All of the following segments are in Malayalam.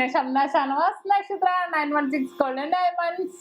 Shamna Shanavas, Nakshatra 916 Golden Diamonds.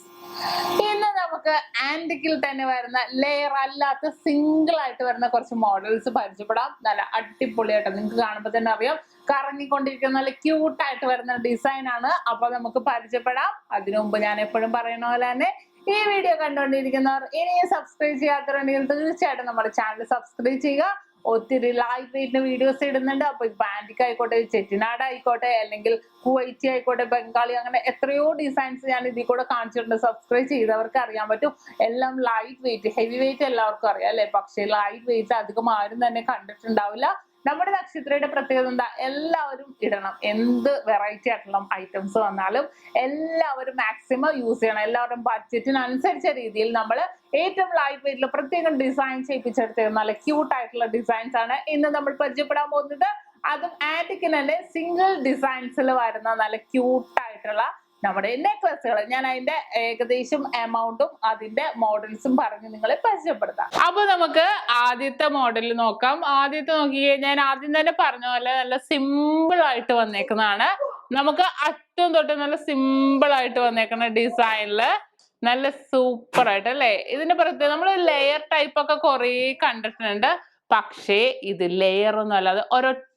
ഇന്ന് നമുക്ക് ആന്റിക്കിൽ തന്നെ വരുന്ന ലെയർ അല്ലാത്ത സിംഗിൾ ആയിട്ട് വരുന്ന കുറച്ച് മോഡൽസ് പരിചയപ്പെടാം. നല്ല അടിപൊളിയായിട്ട് നിങ്ങൾക്ക് കാണുമ്പോൾ തന്നെ അറിയാം, കറങ്ങിക്കൊണ്ടിരിക്കുന്ന നല്ല ക്യൂട്ടായിട്ട് വരുന്ന ഡിസൈൻ ആണ്. അപ്പൊ നമുക്ക് പരിചയപ്പെടാം. അതിനു മുമ്പ് ഞാൻ എപ്പോഴും പറയുന്ന പോലെ തന്നെ ഈ വീഡിയോ കണ്ടുകൊണ്ടിരിക്കുന്നവർ ഇനിയും സബ്സ്ക്രൈബ് ചെയ്യാത്തവരുണ്ടെങ്കിൽ തീർച്ചയായിട്ടും നമ്മുടെ ചാനൽ സബ്സ്ക്രൈബ് ചെയ്യുക. ഒത്തിരി ലൈറ്റ് വെയിറ്റിന് വീഡിയോസ് ഇടുന്നുണ്ട്. അപ്പൊ ഇപ്പൊ ആന്റിക് ആയിക്കോട്ടെ, ചെട്ടിനാട് ആയിക്കോട്ടെ, അല്ലെങ്കിൽ കുവൈറ്റി ആയിക്കോട്ടെ, ബംഗാളി, അങ്ങനെ എത്രയോ ഡിസൈൻസ് ഞാൻ ഇതിൽ കൂടെ കാണിച്ചിട്ടുണ്ട്. സബ്സ്ക്രൈബ് ചെയ്തവർക്ക് അറിയാൻ പറ്റും. എല്ലാം ലൈറ്റ് വെയിറ്റ്, ഹെവി വെയിറ്റ് എല്ലാവർക്കും അറിയാം അല്ലെ. പക്ഷെ ലൈറ്റ് വെയിറ്റ് അധികം ആരും തന്നെ കണ്ടിട്ടുണ്ടാവില്ല. നമ്മുടെ നക്ഷത്രയുടെ പ്രത്യേകത എന്താ? എല്ലാവരും ഇടണം. എന്ത് വെറൈറ്റി ആയിട്ടുള്ള ഐറ്റംസ് വന്നാലും എല്ലാവരും മാക്സിമം യൂസ് ചെയ്യണം. എല്ലാവരും ബഡ്ജറ്റിനനുസരിച്ച രീതിയിൽ നമ്മൾ ഏറ്റവും ലൈറ്റ് വെയിറ്റിൽ പ്രത്യേകം ഡിസൈൻ ചെയ്യിപ്പിച്ചെടുത്ത നല്ല ക്യൂട്ട് ആയിട്ടുള്ള ഡിസൈൻസ് ആണ് ഇന്ന് നമ്മൾ പരിചയപ്പെടാൻ പോകുന്നത്. അതും ആന്റിക്കിന് തന്നെ സിംഗിൾ ഡിസൈൻസിൽ വരുന്ന നല്ല ക്യൂട്ടായിട്ടുള്ള നമ്മുടെ നെക്ലസുകൾ. ഞാൻ അതിന്റെ ഏകദേശം എമൗണ്ടും അതിന്റെ മോഡൽസും പറഞ്ഞ് നിങ്ങളെ പരിചയപ്പെടുത്താം. അപ്പൊ നമുക്ക് ആദ്യത്തെ മോഡൽ നോക്കാം. ആദ്യത്തെ നോക്കിയേ, ഞാൻ ആദ്യം തന്നെ പറഞ്ഞ പോലെ നല്ല സിമ്പിൾ ആയിട്ട് വന്നേക്കുന്നതാണ്. നമുക്ക് അറ്റം തൊട്ട് നല്ല സിമ്പിൾ ആയിട്ട് വന്നേക്കുന്ന ഡിസൈനില് നല്ല സൂപ്പർ ആയിട്ട് അല്ലേ. ഇതിന്റെ പ്രത്യേകത, നമ്മൾ ലെയർ ടൈപ്പ് ഒക്കെ കുറേ കണ്ടിട്ടുണ്ട്. പക്ഷേ ഇത് ലെയർ ഒന്നും അല്ലാതെ ഒരൊറ്റ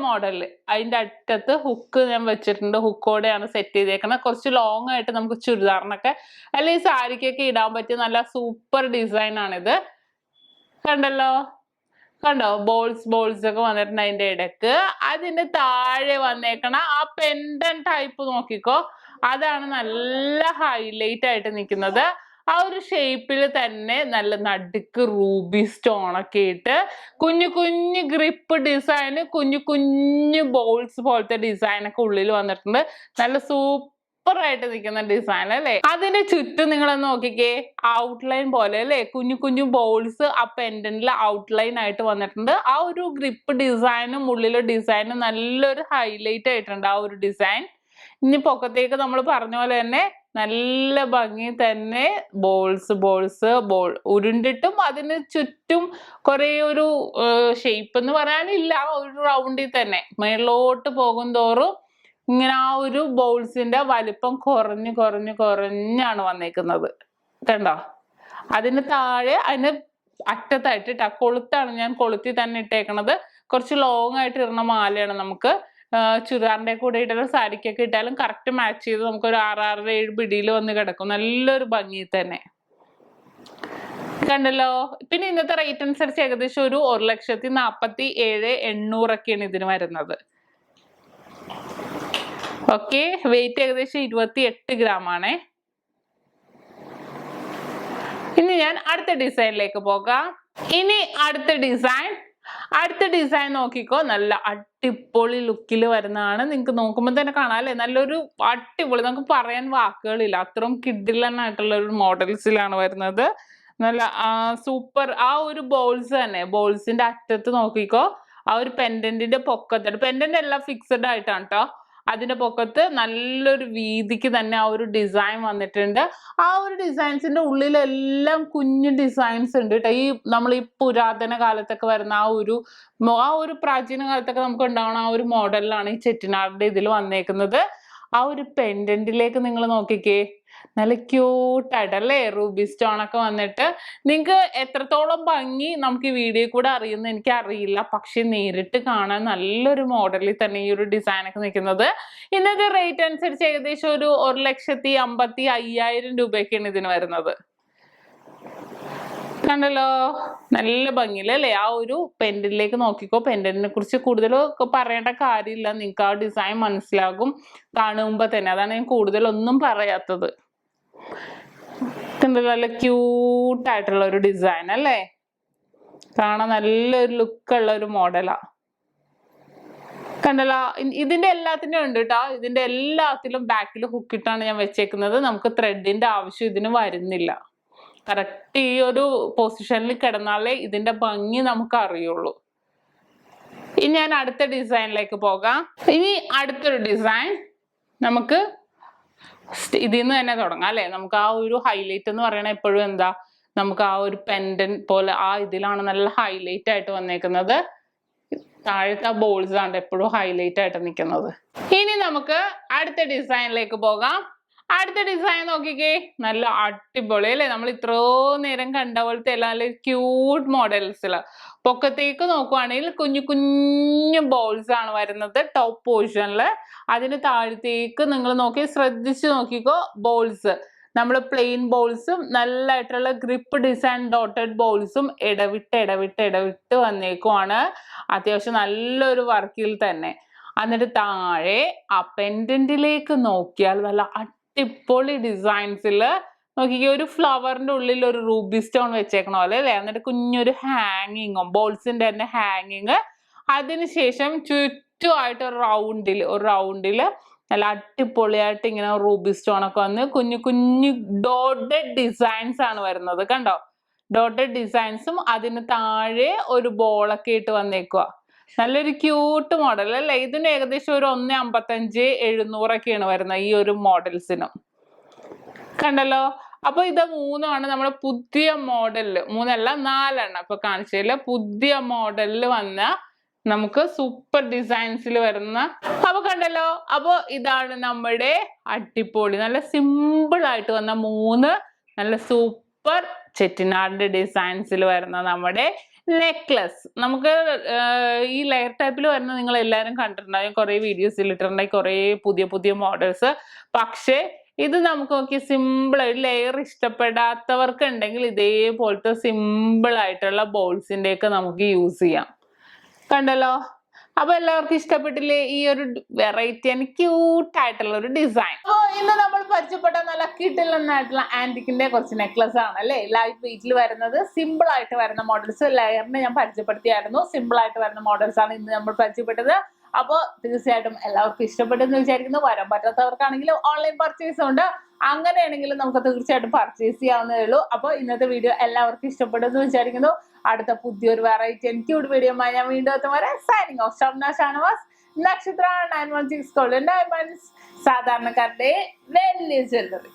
മോഡല്. അതിന്റെ അറ്റത്ത് ഹുക്ക് ഞാൻ വെച്ചിട്ടുണ്ട്. ഹുക്കോടെയാണ് സെറ്റ് ചെയ്തേക്കുന്നത്. കുറച്ച് ലോങ് ആയിട്ട് നമുക്ക് ചുരിദാറിനൊക്കെ അല്ലെങ്കിൽ സാരിക്കൊക്കെ ഇടാൻ പറ്റിയ നല്ല സൂപ്പർ ഡിസൈൻ ആണിത്. കണ്ടല്ലോ, കണ്ടോ? ബോൾസ് ഒക്കെ വന്നിട്ടുണ്ട് അതിന്റെ ഇടക്ക്. അതിന്റെ താഴെ വന്നേക്കണ ആ പെൻഡൻ ടൈപ്പ് നോക്കിക്കോ, അതാണ് നല്ല ഹൈലൈറ്റ് ആയിട്ട് നിൽക്കുന്നത്. ആ ഒരു ഷേപ്പിൽ തന്നെ നല്ല നടുക്ക് റൂബി സ്റ്റോൺ ഒക്കെ ഇട്ട് കുഞ്ഞു കുഞ്ഞു ഗ്രിപ്പ് ഡിസൈന്, കുഞ്ഞു ബോൾസ് പോലത്തെ ഡിസൈൻ ഒക്കെ ഉള്ളിൽ വന്നിട്ടുണ്ട്. നല്ല സൂപ്പർ ആയിട്ട് നിൽക്കുന്ന ഡിസൈൻ അല്ലേ. അതിന്റെ ചുറ്റും നിങ്ങളൊന്ന് നോക്കിക്കേ, ഔട്ട്ലൈൻ പോലെ അല്ലേ, കുഞ്ഞു ബോൾസ് ആ പെൻഡന്റിൽ ഔട്ട്ലൈൻ ആയിട്ട് വന്നിട്ടുണ്ട്. ആ ഒരു ഗ്രിപ്പ് ഡിസൈനും ഉള്ളിലെ ഡിസൈനും നല്ലൊരു ഹൈലൈറ്റ് ആയിട്ടുണ്ട് ആ ഒരു ഡിസൈൻ. ഇനി പൊക്കത്തേക്ക് നമ്മൾ പറഞ്ഞ പോലെ തന്നെ നല്ല ഭംഗി തന്നെ ബോൾസ് ഉരുണ്ടിട്ടും അതിന് ചുറ്റും കുറെ ഒരു ഷേപ്പ് എന്ന് പറയാനില്ല, ഒരു റൗണ്ടിൽ തന്നെ മേലോട്ട് പോകും തോറും ഇങ്ങനെ ആ ഒരു ബോൾസിന്റെ വലിപ്പം കുറഞ്ഞാണ് വന്നേക്കുന്നത്. കണ്ടോ? അതിന് താഴെ അതിന് അറ്റത്തായിട്ട് കൊളുത്താണ്, ഞാൻ കൊളുത്തി തന്നെ ഇട്ടേക്കണത്. കുറച്ച് ലോങ് ആയിട്ട് ഇടുന്ന മാലയാണ്. നമുക്ക് ചുരിദാറിന്റെ കൂടെ ഇട്ടാലും സാരിക്കൊക്കെ ഇട്ടാലും കറക്റ്റ് മാച്ച് ചെയ്ത് നമുക്കൊരു 6-7 പിടിയിൽ വന്ന് കിടക്കും. നല്ലൊരു ഭംഗി തന്നെ. കണ്ടല്ലോ. പിന്നെ ഇന്നത്തെ റേറ്റ് അനുസരിച്ച് ഏകദേശം ഒരു 1,47,800 ഒക്കെയാണ് ഇതിന് വരുന്നത്. ഓക്കെ, വെയിറ്റ് ഏകദേശം 28 ഗ്രാം ആണേ. ഇനി ഞാൻ അടുത്ത ഡിസൈനിലേക്ക് പോകാം. ഇനി അടുത്ത ഡിസൈൻ നോക്കിക്കോ, നല്ല അടിപൊളി ലുക്കിൽ വരുന്നതാണ്. നിങ്ങൾക്ക് നോക്കുമ്പോൾ തന്നെ കാണാം അല്ലേ, നല്ലൊരു അടിപൊളി, നമുക്ക് പറയാൻ വാക്കുകളില്ല, അത്രയും കിഡിലനായിട്ടുള്ള ഒരു മോഡൽസിലാണ് വരുന്നത്. നല്ല സൂപ്പർ. ആ ഒരു ബോൾസ് തന്നെ, ബോൾസിന്റെ അറ്റത്ത് നോക്കിക്കോ, ആ ഒരു പെൻഡന്റിന്റെ പൊക്കത്ത്, പെൻഡന്റ് എല്ലാം ഫിക്സഡ് ആയിട്ടാണ് കേട്ടോ. അതിന്റെ പൊക്കത്ത് നല്ലൊരു വീതിക്ക് തന്നെ ആ ഒരു ഡിസൈൻ വന്നിട്ടുണ്ട്. ആ ഒരു ഡിസൈൻസിന്റെ ഉള്ളിലെല്ലാം കുഞ്ഞു ഡിസൈൻസ് ഉണ്ട് കേട്ടോ. നമ്മൾ ഈ പുരാതന കാലത്തൊക്കെ വരുന്ന ആ ഒരു പ്രാചീന കാലത്തൊക്കെ നമുക്ക് ഉണ്ടാവണം ആ ഒരു മോഡലിലാണ് ഈ ചെട്ടിനാടിന്റെ ഇതിൽ വന്നേക്കുന്നത്. ആ ഒരു പെൻഡന്റിലേക്ക് നിങ്ങൾ നോക്കിക്കേ, നല്ല ക്യൂട്ടായിട്ടല്ലേ, റൂബി സ്റ്റോൺ ഒക്കെ വന്നിട്ട്. നിങ്ങൾക്ക് എത്രത്തോളം ഭംഗി നമുക്ക് ഈ വീഡിയോ കൂടെ അറിയുന്ന എനിക്ക് അറിയില്ല, പക്ഷെ നേരിട്ട് കാണാൻ നല്ലൊരു മോഡലിൽ തന്നെ ഈ ഒരു ഡിസൈൻ ഒക്കെ നിൽക്കുന്നത്. ഇന്നത്തെ റേറ്റ് അനുസരിച്ച് ഏകദേശം ഒരു 1,55,000 രൂപയൊക്കെയാണ് ഇതിന് വരുന്നത്. കണ്ടല്ലോ, നല്ല ഭംഗിയിലല്ലേ. ആ ഒരു പെൻഡന്റിലേക്ക് നോക്കിക്കോ. പെൻഡന്റിനെ കുറിച്ച് കൂടുതൽ പറയേണ്ട കാര്യമില്ല, നിങ്ങൾക്ക് ആ ഡിസൈൻ മനസ്സിലാകും കാണുമ്പോ തന്നെ. അതാണ് ഞാൻ കൂടുതലൊന്നും പറയാത്തത്. നല്ല ക്യൂട്ടായിട്ടുള്ള ഒരു ഡിസൈൻ അല്ലേ, കാണാൻ നല്ലൊരു ലുക്കുള്ള ഒരു മോഡലാ. കണ്ടല്ലോ, ഇതിന്റെ എല്ലാത്തിനും ഉണ്ട് കേട്ടോ. ഇതിന്റെ എല്ലാത്തിലും ബാക്കിൽ ഹുക്കിട്ടാണ് ഞാൻ വെച്ചേക്കുന്നത്. നമുക്ക് ത്രെഡിന്റെ ആവശ്യം ഇതിന് വരുന്നില്ല. കറക്റ്റ് ഈ ഒരു പൊസിഷനിൽ കിടന്നാലേ ഇതിന്റെ ഭംഗി നമുക്ക് അറിയുള്ളൂ. ഇനി ഞാൻ അടുത്ത ഡിസൈനിലേക്ക് പോകാം. ഇനി അടുത്തൊരു ഡിസൈൻ നമുക്ക് ഇതിൽ നിന്ന് തന്നെ തുടങ്ങാം അല്ലെ. നമുക്ക് ആ ഒരു ഹൈലൈറ്റ് എന്ന് പറയണ എപ്പോഴും എന്താ, നമുക്ക് ആ ഒരു പെൻഡന്റ് പോലെ ആ ഇതിലാണ് നല്ല ഹൈലൈറ്റ് ആയിട്ട് വന്നേക്കുന്നത്. താഴത്തെ ബോൾസ് ആണ് എപ്പോഴും ഹൈലൈറ്റ് ആയിട്ട് നിൽക്കുന്നത്. ഇനി നമുക്ക് അടുത്ത ഡിസൈനിലേക്ക് പോകാം. അടുത്ത ഡിസൈൻ നോക്കിക്കേ, നല്ല അടിപൊളി അല്ലേ? നമ്മൾ ഇത്രയോ നേരം കണ്ട പോലത്തെ നല്ല ക്യൂട്ട് മോഡൽസില് പൊക്കത്തേക്ക് നോക്കുവാണെങ്കിൽ കുഞ്ഞു കുഞ്ഞു ബോൾസ് ആണ് വരുന്നത് ടോപ്പ് പോർഷനില്. അതിന് താഴത്തേക്ക് നിങ്ങൾ നോക്കി ശ്രദ്ധിച്ചു നോക്കിക്കോ, ബോൾസ് നമ്മൾ പ്ലെയിൻ ബോൾസും നല്ലതായിട്ടുള്ള ഗ്രിപ്പ് ഡിസൈൻ ഡോട്ടഡ് ബോൾസും ഇടവിട്ട് വന്നേക്കുവാണ്. അത്യാവശ്യം നല്ലൊരു വർക്കിൽ തന്നെ. എന്നിട്ട് താഴെ ആ പെൻഡന്റിലേക്ക് നോക്കിയാൽ നല്ല അടിപൊളി ഡിസൈൻസിൽ നോക്കിക്കേ, ഒരു ഫ്ലവറിന്റെ ഉള്ളിൽ ഒരു റൂബി സ്റ്റോൺ വെച്ചേക്കണ പോലെ അല്ലേ? എന്നിട്ട് കുഞ്ഞൊരു ഹാങ്ങിങ്ങും ബോൾസിന്റെ തന്നെ ഹാങ്ങിങ്. അതിനുശേഷം ചുറ്റുമായിട്ട് ഒരു റൗണ്ടില് നല്ല അടിപൊളിയായിട്ട് ഇങ്ങനെ റൂബി സ്റ്റോൺ ഒക്കെ വന്ന് കുഞ്ഞു കുഞ്ഞു ഡോട്ടഡ് ഡിസൈൻസ് ആണ് വരുന്നത്. കണ്ടോ? ഡോട്ടഡ് ഡിസൈൻസും അതിന് താഴെ ഒരു ബോളൊക്കെ ഇട്ട് വന്നേക്കുക. നല്ലൊരു ക്യൂട്ട് മോഡൽ അല്ലേ? ഇതിന് ഏകദേശം ഒരു 1.55 700 വരുന്നത് ഈ ഒരു മോഡൽസിനും. കണ്ടല്ലോ? അപ്പൊ ഇത് 3ആണ് നമ്മുടെ പുതിയ മോഡലില്, 3അല്ല 4 ഇപ്പൊ കാണിച്ചതില് പുതിയ മോഡലില് വന്ന നമുക്ക് സൂപ്പർ ഡിസൈൻസിൽ വരുന്ന. അപ്പൊ കണ്ടല്ലോ? അപ്പൊ ഇതാണ് നമ്മുടെ അടിപൊളി നല്ല സിമ്പിൾ ആയിട്ട് വന്ന 3 നല്ല സൂപ്പർ ചെട്ടിനാടിന്റെ ഡിസൈൻസിൽ വരുന്ന നമ്മുടെ നെക്ലസ്. നമുക്ക് ഈ ലെയർ ടൈപ്പിൽ വരുന്ന നിങ്ങൾ എല്ലാവരും കണ്ടിട്ടുണ്ടാവും, കുറെ വീഡിയോസിൽ ഇട്ടിട്ടുണ്ടായി കുറെ പുതിയ മോഡൽസ്. പക്ഷേ ഇത് നമുക്ക് നോക്കി സിമ്പിൾ ആയിട്ട് ലെയർ ഇഷ്ടപ്പെടാത്തവർക്ക് ഉണ്ടെങ്കിൽ ഇതേപോലത്തെ സിമ്പിൾ ആയിട്ടുള്ള ബോൾസിന്റെ ഒക്കെ നമുക്ക് യൂസ് ചെയ്യാം. കണ്ടല്ലോ? അപ്പൊ എല്ലാവർക്കും ഇഷ്ടപ്പെട്ടില്ലേ ഈ ഒരു വെറൈറ്റി ആൻഡ് ക്യൂട്ട് ആയിട്ടുള്ള ഒരു ഡിസൈൻ? അപ്പൊ ഇന്ന് നമ്മൾ പരിചയപ്പെട്ട നല്ല കിടിലനായിട്ടുള്ള ആന്റിക്കിന്റെ കുറച്ച് നെക്ലസ് ആണ് അല്ലേ? ലൈറ്റ് വെയിറ്റിൽ വരുന്നത്, സിമ്പിൾ ആയിട്ട് വരുന്ന മോഡൽസ്. ലെയറിനെ ഞാൻ പരിചയപ്പെടുത്തിയായിരുന്നു. സിമ്പിൾ ആയിട്ട് വരുന്ന മോഡൽസ് ആണ് ഇന്ന് നമ്മൾ പരിചയപ്പെട്ടത്. അപ്പോൾ തീർച്ചയായിട്ടും എല്ലാവർക്കും ഇഷ്ടപ്പെട്ടെന്ന് വിചാരിക്കുന്നു. വരാൻ പറ്റാത്തവർക്കാണെങ്കിലും ഓൺലൈൻ പർച്ചേസ് ഉണ്ട്. അങ്ങനെയാണെങ്കിലും നമുക്ക് തീർച്ചയായിട്ടും പർച്ചേസ് ചെയ്യാവുന്നതേ ഉള്ളൂ. അപ്പോൾ ഇന്നത്തെ വീഡിയോ എല്ലാവർക്കും ഇഷ്ടപ്പെട്ടെന്ന് വിചാരിക്കുന്നു. അടുത്ത പുതിയൊരു വെറൈറ്റി ക്യൂട്ട് വീഡിയോയുമായി ഞാൻ വീണ്ടും എത്തുവരെ സൈനിങ് ഓഫ്. ഷംന ഷാനവാസ്, നക്ഷത്ര 916 ഗോൾഡൻ ഡയമണ്ട്സ്, സാധാരണക്കാരുടെ വലിയ ജ്വല്ലറി.